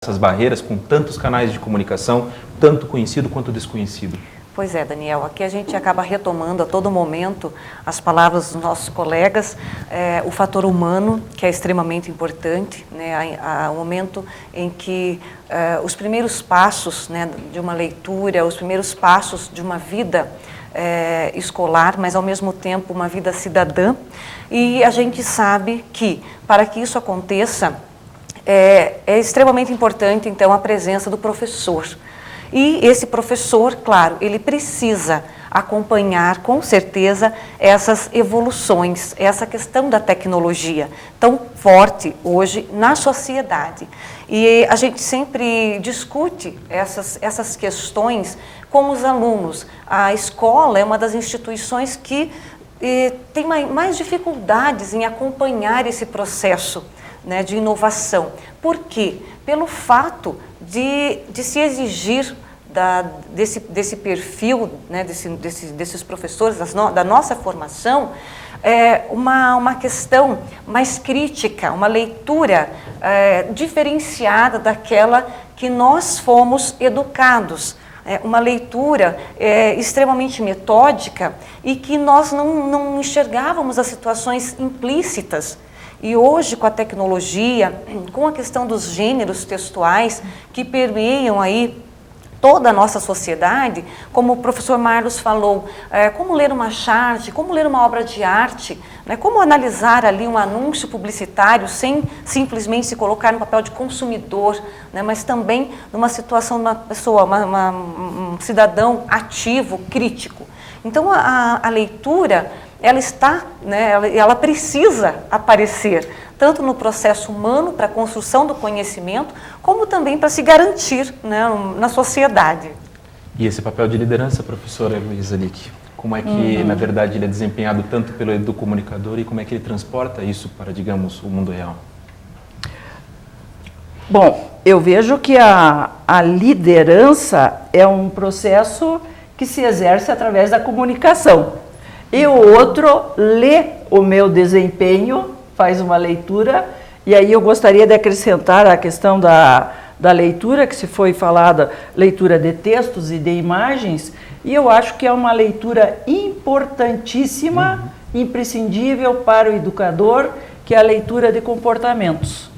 essas barreiras com tantos canais de comunicação, tanto conhecido quanto desconhecido? Pois é, Daniel, aqui a gente acaba retomando a todo momento as palavras dos nossos colegas, o fator humano, que é extremamente importante, né, o momento em que os primeiros passos, né, de uma leitura, os primeiros passos de uma vida escolar, mas ao mesmo tempo uma vida cidadã, e a gente sabe que para que isso aconteça, é extremamente importante, então, a presença do professor. E esse professor, claro, ele precisa acompanhar, com certeza, essas evoluções, essa questão da tecnologia tão forte hoje na sociedade. E a gente sempre discute essas questões com os alunos. A escola é uma das instituições que tem mais dificuldades em acompanhar esse processo, né, de inovação. Por quê? Pelo fato de se exigir desse perfil, né, desses professores, da nossa formação, uma questão mais crítica, uma leitura diferenciada daquela que nós fomos educados. Uma leitura extremamente metódica e que nós não enxergávamos as situações implícitas. E hoje, com a tecnologia, com a questão dos gêneros textuais que permeiam aí toda a nossa sociedade, como o professor Marlos falou, como ler uma charge, como ler uma obra de arte, né, como analisar ali um anúncio publicitário sem simplesmente se colocar no papel de consumidor, né, mas também numa situação de uma pessoa, um cidadão ativo, crítico. Então, a leitura, ela está, né, ela precisa aparecer, tanto no processo humano, para a construção do conhecimento, como também para se garantir, né, na sociedade. E esse papel de liderança, professora Heloísa Lick, como é que, na verdade, ele é desempenhado tanto pelo educomunicador e como é que ele transporta isso para, digamos, o mundo real? Bom, eu vejo que a liderança é um processo que se exerce através da comunicação. E o outro lê o meu desempenho, faz uma leitura, e aí eu gostaria de acrescentar a questão da leitura, que se foi falada, leitura de textos e de imagens, e eu acho que é uma leitura importantíssima, imprescindível para o educador, que é a leitura de comportamentos.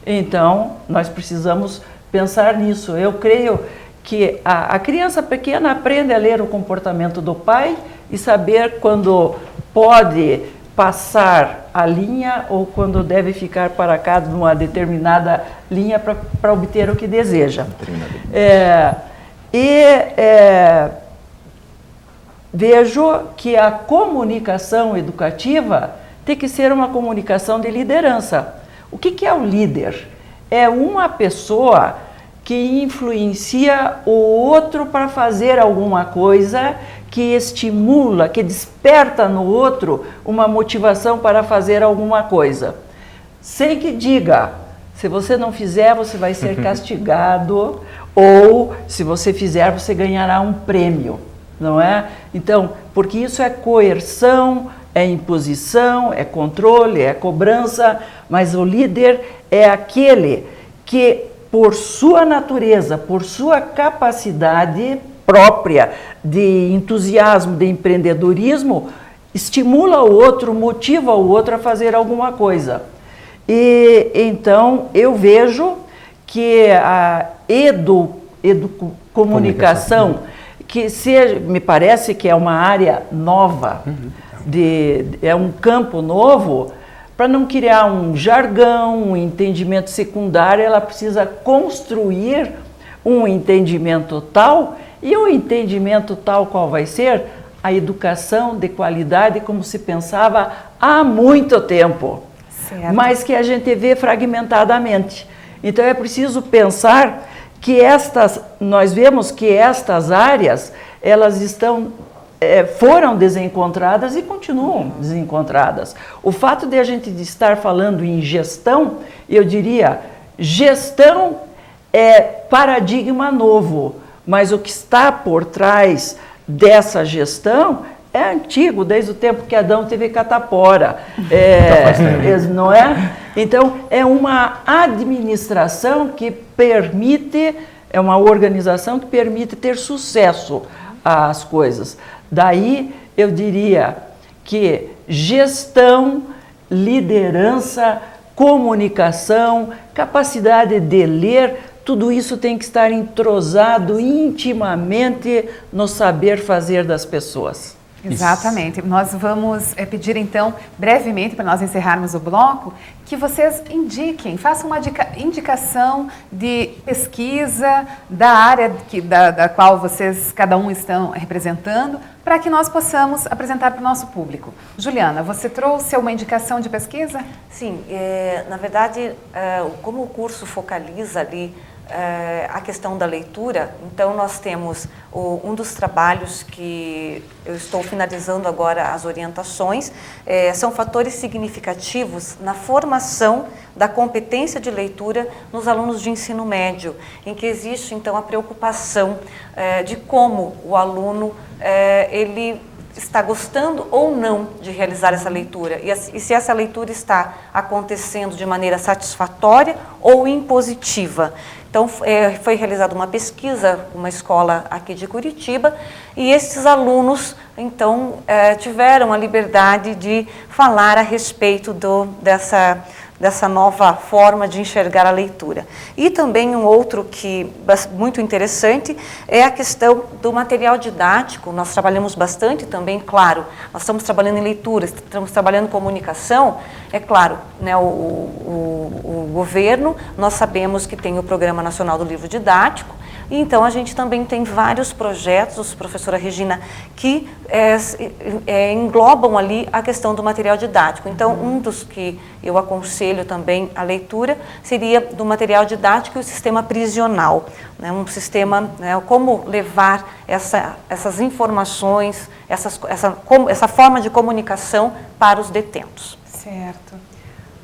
Então, nós precisamos pensar nisso. Eu creio que a criança pequena aprende a ler o comportamento do pai e saber quando pode passar a linha ou quando deve ficar parado numa determinada linha para obter o que deseja. Vejo que a comunicação educativa tem que ser uma comunicação de liderança. O que é o líder? É uma pessoa que influencia o outro para fazer alguma coisa, que estimula, que desperta no outro uma motivação para fazer alguma coisa. Sem que diga, se você não fizer, você vai ser castigado, ou se você fizer, você ganhará um prêmio, não é? Então, porque isso é coerção, é imposição, é controle, é cobrança, mas o líder é aquele que, por sua natureza, por sua capacidade própria de entusiasmo, de empreendedorismo, estimula o outro, motiva o outro a fazer alguma coisa. E então eu vejo que a comunicação, que me parece que é uma área nova, é um campo novo. Para não criar um jargão, um entendimento secundário, ela precisa construir um entendimento tal, e o entendimento tal qual vai ser? A educação de qualidade como se pensava há muito tempo, certo, mas que a gente vê fragmentadamente. Então é preciso pensar que nós vemos que estas áreas, elas foram desencontradas e continuam desencontradas. O fato de a gente estar falando em gestão, eu diria, gestão é paradigma novo, mas o que está por trás dessa gestão é antigo, desde o tempo que Adão teve catapora, não é? Então, é uma administração que permite, é uma organização que permite ter sucesso às coisas. Daí, eu diria que gestão, liderança, comunicação, capacidade de ler, tudo isso tem que estar entrosado intimamente no saber fazer das pessoas. Exatamente. Nós vamos pedir então, brevemente, para nós encerrarmos o bloco, que vocês indiquem, façam uma indicação de pesquisa da área da qual vocês, cada um, estão representando, para que nós possamos apresentar para o nosso público. Juliana, você trouxe uma indicação de pesquisa? Sim, na verdade, como o curso focaliza ali a questão da leitura, então nós temos um dos trabalhos que eu estou finalizando agora as orientações, são fatores significativos na formação da competência de leitura nos alunos de ensino médio, em que existe então a preocupação de como o aluno ele está gostando ou não de realizar essa leitura e se essa leitura está acontecendo de maneira satisfatória ou impositiva. Então, foi realizada uma pesquisa, uma escola aqui de Curitiba, e esses alunos, então, tiveram a liberdade de falar a respeito dessa nova forma de enxergar a leitura. E também um outro que muito interessante é a questão do material didático. Nós trabalhamos bastante também, claro, nós estamos trabalhando em leitura, estamos trabalhando em comunicação, é claro, né, o governo, nós sabemos que tem o Programa Nacional do Livro Didático, e então a gente também tem vários projetos, professora Regina, que englobam ali a questão do material didático. Então, um dos que eu aconselho também a leitura seria do material didático e o sistema prisional, né? Um sistema, né, como levar essas informações, essa forma de comunicação para os detentos. Certo.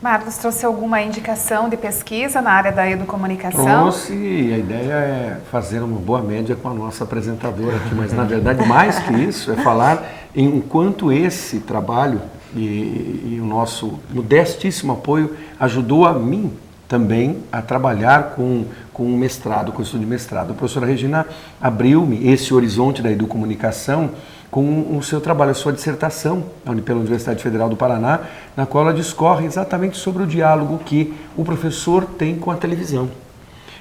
Marcos, trouxe alguma indicação de pesquisa na área da educomunicação? Trouxe, a ideia é fazer uma boa média com a nossa apresentadora aqui, mas na verdade mais que isso é falar em quanto esse trabalho e o nosso modestíssimo apoio ajudou a mim também a trabalhar com o mestrado, com o estudo de mestrado. A professora Regina abriu-me esse horizonte da educomunicação com o seu trabalho, a sua dissertação pela Universidade Federal do Paraná, na qual ela discorre exatamente sobre o diálogo que o professor tem com a televisão.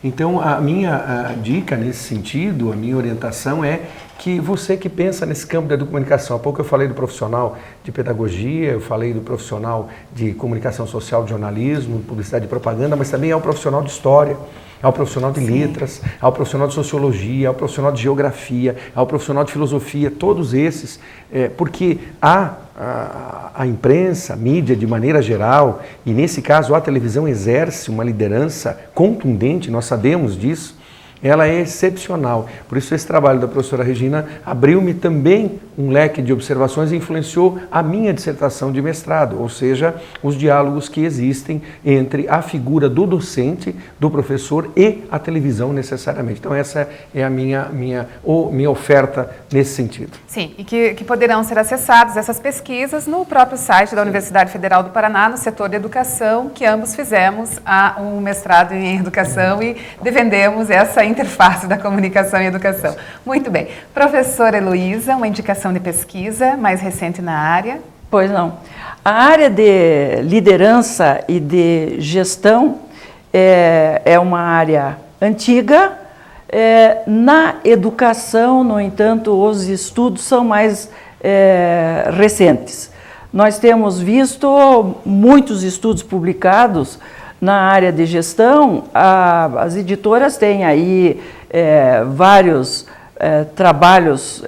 Então, a minha dica nesse sentido, a minha orientação é que você que pensa nesse campo da educomunicação, há pouco eu falei do profissional de pedagogia, eu falei do profissional de comunicação social, de jornalismo, publicidade e propaganda, mas também é o profissional de história, ao profissional de letras, ao profissional de sociologia, ao profissional de geografia, ao profissional de filosofia, todos esses, porque a imprensa, a mídia de maneira geral, e nesse caso a televisão exerce uma liderança contundente, nós sabemos disso, ela é excepcional. Por isso esse trabalho da professora Regina abriu-me também um leque de observações e influenciou a minha dissertação de mestrado, ou seja, os diálogos que existem entre a figura do docente, do professor e a televisão necessariamente. Então essa é a minha oferta nesse sentido. Sim, e que poderão ser acessadas essas pesquisas no próprio site da Universidade Federal do Paraná, no setor de educação, que ambos fizemos um mestrado em educação e defendemos essa interface da comunicação e educação. Muito bem. Professora Heloísa, uma indicação de pesquisa mais recente na área? Pois não. A área de liderança e de gestão é uma área antiga. Na educação, no entanto, os estudos são mais recentes. Nós temos visto muitos estudos publicados na área de gestão. As editoras têm aí vários trabalhos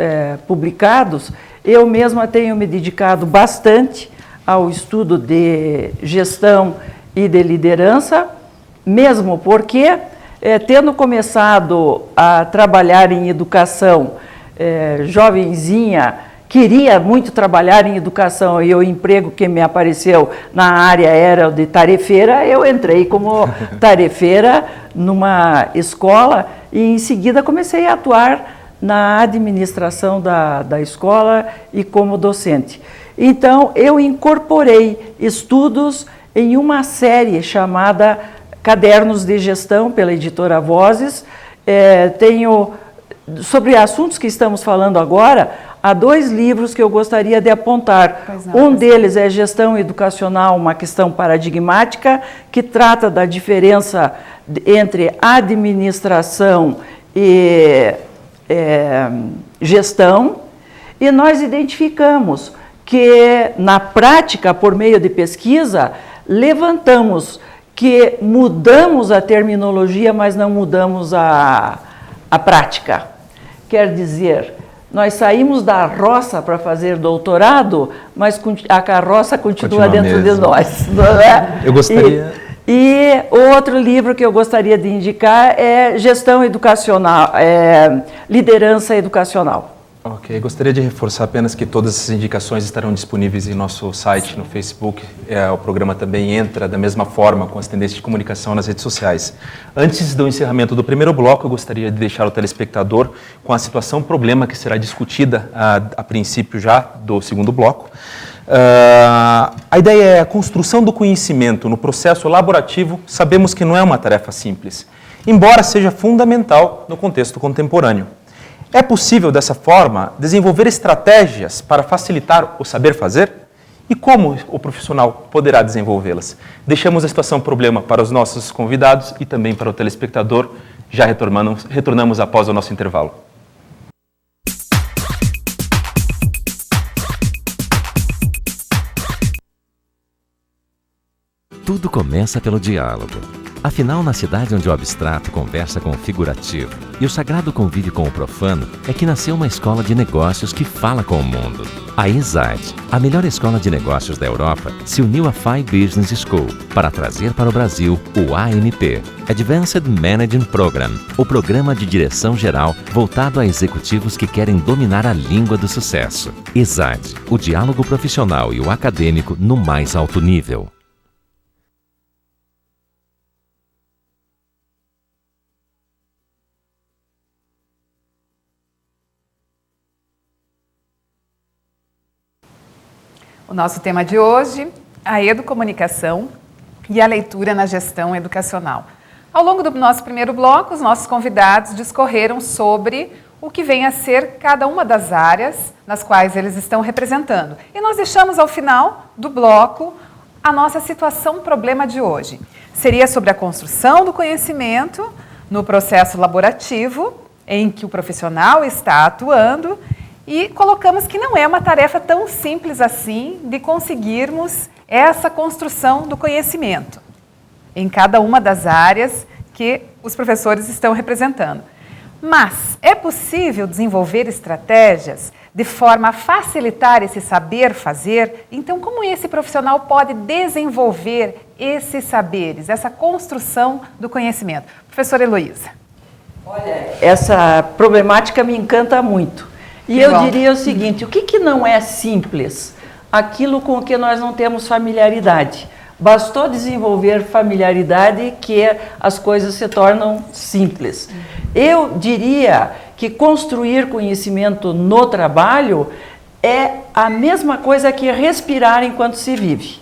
publicados. Eu mesma tenho me dedicado bastante ao estudo de gestão e de liderança, mesmo porque, tendo começado a trabalhar em educação, jovenzinha, queria muito trabalhar em educação e o emprego que me apareceu na área era o de tarefeira, eu entrei como tarefeira numa escola e em seguida comecei a atuar na administração da escola e como docente. Então, eu incorporei estudos em uma série chamada Cadernos de Gestão, pela editora Vozes. Tenho, sobre assuntos que estamos falando agora, há 2 livros que eu gostaria de apontar. Um deles é Gestão Educacional, uma questão paradigmática, que trata da diferença entre administração e gestão, e nós identificamos que, na prática, por meio de pesquisa, levantamos que mudamos a terminologia, mas não mudamos a prática. Quer dizer, nós saímos da roça para fazer doutorado, mas a carroça continua dentro de nós. Não é? Eu gostaria... E outro livro que eu gostaria de indicar é Gestão Educacional, Liderança Educacional. Ok, gostaria de reforçar apenas que todas essas indicações estarão disponíveis em nosso site, no Facebook. O programa também entra da mesma forma com as tendências de comunicação nas redes sociais. Antes do encerramento do primeiro bloco, eu gostaria de deixar o telespectador com a situação problema que será discutida a princípio já do segundo bloco. A ideia é a construção do conhecimento no processo elaborativo. Sabemos que não é uma tarefa simples, embora seja fundamental no contexto contemporâneo. É possível, dessa forma, desenvolver estratégias para facilitar o saber fazer? E como o profissional poderá desenvolvê-las? Deixamos a situação problema para os nossos convidados e também para o telespectador. Já retornamos após o nosso intervalo. Tudo começa pelo diálogo. Afinal, na cidade onde o abstrato conversa com o figurativo e o sagrado convive com o profano, é que nasceu uma escola de negócios que fala com o mundo. A ESAD, a melhor escola de negócios da Europa, se uniu à FI Business School para trazer para o Brasil o AMP, Advanced Managing Program, o programa de direção geral voltado a executivos que querem dominar a língua do sucesso. ESAD, o diálogo profissional e o acadêmico no mais alto nível. O nosso tema de hoje, a educomunicação e a leitura na gestão educacional. Ao longo do nosso primeiro bloco, os nossos convidados discorreram sobre o que vem a ser cada uma das áreas nas quais eles estão representando. E nós deixamos ao final do bloco a nossa situação problema de hoje. Seria sobre a construção do conhecimento no processo laborativo em que o profissional está atuando. E colocamos que não é uma tarefa tão simples assim de conseguirmos essa construção do conhecimento em cada uma das áreas que os professores estão representando. Mas é possível desenvolver estratégias de forma a facilitar esse saber fazer? Então, como esse profissional pode desenvolver esses saberes, essa construção do conhecimento? Professora Heloísa. Olha, essa problemática me encanta muito. E eu diria o seguinte, o que não é simples? Aquilo com o que nós não temos familiaridade. Bastou desenvolver familiaridade que as coisas se tornam simples. Eu diria que construir conhecimento no trabalho é a mesma coisa que respirar enquanto se vive.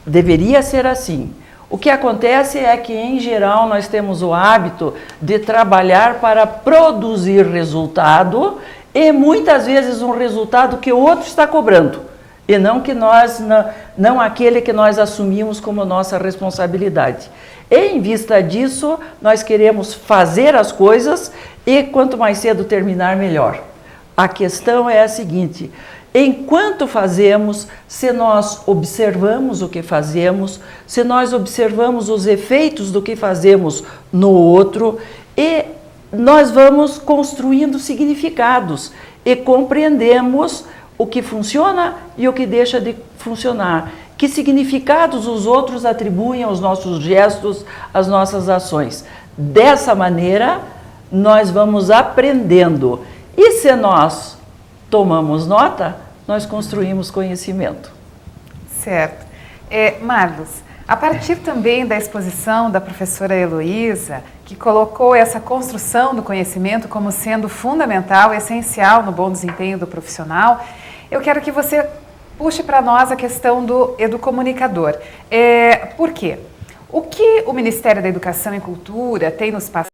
Deveria ser assim. O que acontece é que, em geral, nós temos o hábito de trabalhar para produzir resultado e, muitas vezes, um resultado que o outro está cobrando e não que nós, não aquele que nós assumimos como nossa responsabilidade. E, em vista disso, nós queremos fazer as coisas e, quanto mais cedo terminar, melhor. A questão é a seguinte: enquanto fazemos, se nós observamos o que fazemos, se nós observamos os efeitos do que fazemos no outro, e nós vamos construindo significados e compreendemos o que funciona e o que deixa de funcionar. Que significados os outros atribuem aos nossos gestos, às nossas ações. Dessa maneira, nós vamos aprendendo. E se nós tomamos nota, nós construímos conhecimento. Certo. Marlos, a partir também da exposição da professora Heloísa, que colocou essa construção do conhecimento como sendo fundamental, essencial no bom desempenho do profissional, eu quero que você puxe para nós a questão do educomunicador. Por quê? O que o Ministério da Educação e Cultura tem nos passado